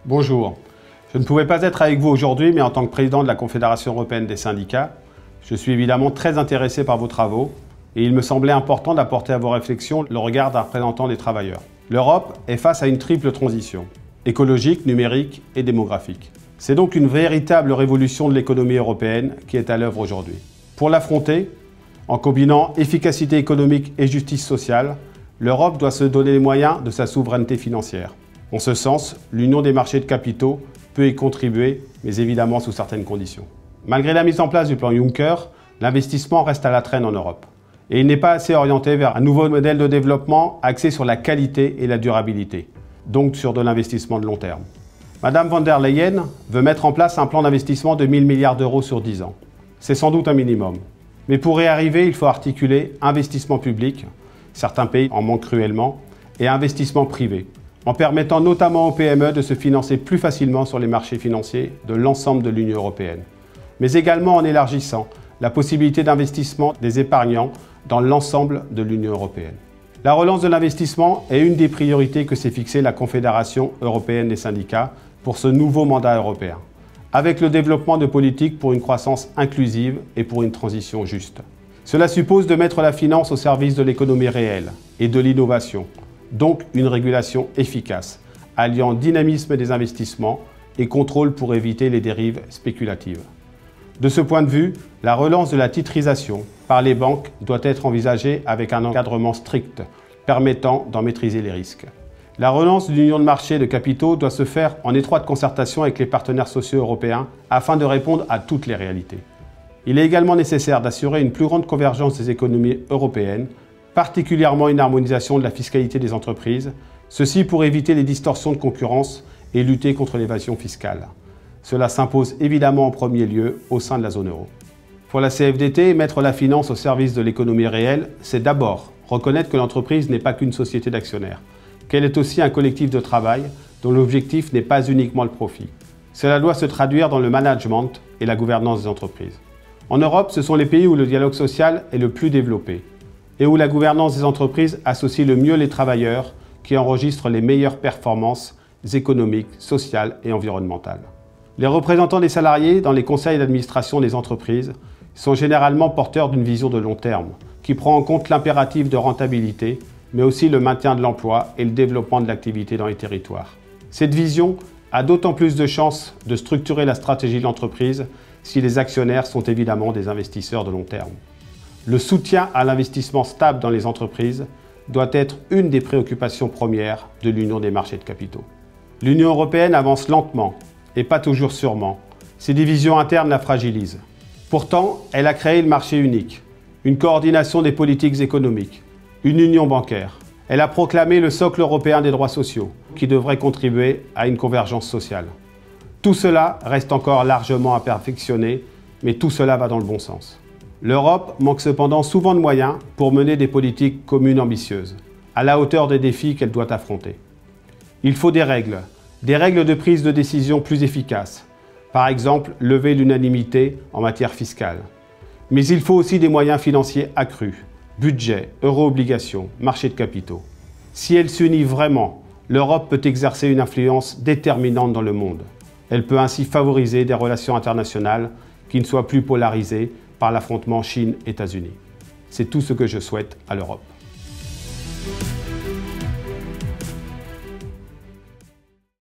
Bonjour. Je ne pouvais pas être avec vous aujourd'hui, mais en tant que président de la Confédération européenne des syndicats, je suis évidemment très intéressé par vos travaux et il me semblait important d'apporter à vos réflexions le regard d'un représentant des travailleurs. L'Europe est face à une triple transition, écologique, numérique et démographique. C'est donc une véritable révolution de l'économie européenne qui est à l'œuvre aujourd'hui. Pour l'affronter, en combinant efficacité économique et justice sociale, l'Europe doit se donner les moyens de sa souveraineté financière. En ce sens, l'union des marchés de capitaux peut y contribuer, mais évidemment sous certaines conditions. Malgré la mise en place du plan Juncker, l'investissement reste à la traîne en Europe. Et il n'est pas assez orienté vers un nouveau modèle de développement axé sur la qualité et la durabilité, donc sur de l'investissement de long terme. Madame von der Leyen veut mettre en place un plan d'investissement de 1 000 milliards d'euros sur 10 ans. C'est sans doute un minimum. Mais pour y arriver, il faut articuler investissement public, certains pays en manquent cruellement, et investissement privé, en permettant notamment aux PME de se financer plus facilement sur les marchés financiers de l'ensemble de l'Union européenne, mais également en élargissant la possibilité d'investissement des épargnants dans l'ensemble de l'Union européenne. La relance de l'investissement est une des priorités que s'est fixée la Confédération européenne des syndicats pour ce nouveau mandat européen, avec le développement de politiques pour une croissance inclusive et pour une transition juste. Cela suppose de mettre la finance au service de l'économie réelle et de l'innovation, donc une régulation efficace, alliant dynamisme des investissements et contrôle pour éviter les dérives spéculatives. De ce point de vue, la relance de la titrisation par les banques doit être envisagée avec un encadrement strict, permettant d'en maîtriser les risques. La relance de l'union de marché de capitaux doit se faire en étroite concertation avec les partenaires sociaux européens afin de répondre à toutes les réalités. Il est également nécessaire d'assurer une plus grande convergence des économies européennes, particulièrement une harmonisation de la fiscalité des entreprises, ceci pour éviter les distorsions de concurrence et lutter contre l'évasion fiscale. Cela s'impose évidemment en premier lieu au sein de la zone euro. Pour la CFDT, mettre la finance au service de l'économie réelle, c'est d'abord reconnaître que l'entreprise n'est pas qu'une société d'actionnaires, qu'elle est aussi un collectif de travail dont l'objectif n'est pas uniquement le profit. Cela doit se traduire dans le management et la gouvernance des entreprises. En Europe, ce sont les pays où le dialogue social est le plus développé et où la gouvernance des entreprises associe le mieux les travailleurs qui enregistrent les meilleures performances économiques, sociales et environnementales. Les représentants des salariés dans les conseils d'administration des entreprises sont généralement porteurs d'une vision de long terme qui prend en compte l'impératif de rentabilité, mais aussi le maintien de l'emploi et le développement de l'activité dans les territoires. Cette vision a d'autant plus de chances de structurer la stratégie de l'entreprise si les actionnaires sont évidemment des investisseurs de long terme. Le soutien à l'investissement stable dans les entreprises doit être une des préoccupations premières de l'Union des marchés de capitaux. L'Union européenne avance lentement et pas toujours sûrement. Ses divisions internes la fragilisent. Pourtant, elle a créé le marché unique, une coordination des politiques économiques, une union bancaire. Elle a proclamé le socle européen des droits sociaux, qui devrait contribuer à une convergence sociale. Tout cela reste encore largement à perfectionner, mais tout cela va dans le bon sens. L'Europe manque cependant souvent de moyens pour mener des politiques communes ambitieuses, à la hauteur des défis qu'elle doit affronter. Il faut des règles de prise de décision plus efficaces, par exemple lever l'unanimité en matière fiscale. Mais il faut aussi des moyens financiers accrus, budget, euro-obligations, marché de capitaux. Si elle s'unit vraiment, l'Europe peut exercer une influence déterminante dans le monde. Elle peut ainsi favoriser des relations internationales qui ne soient plus polarisées par l'affrontement Chine-États-Unis. C'est tout ce que je souhaite à l'Europe.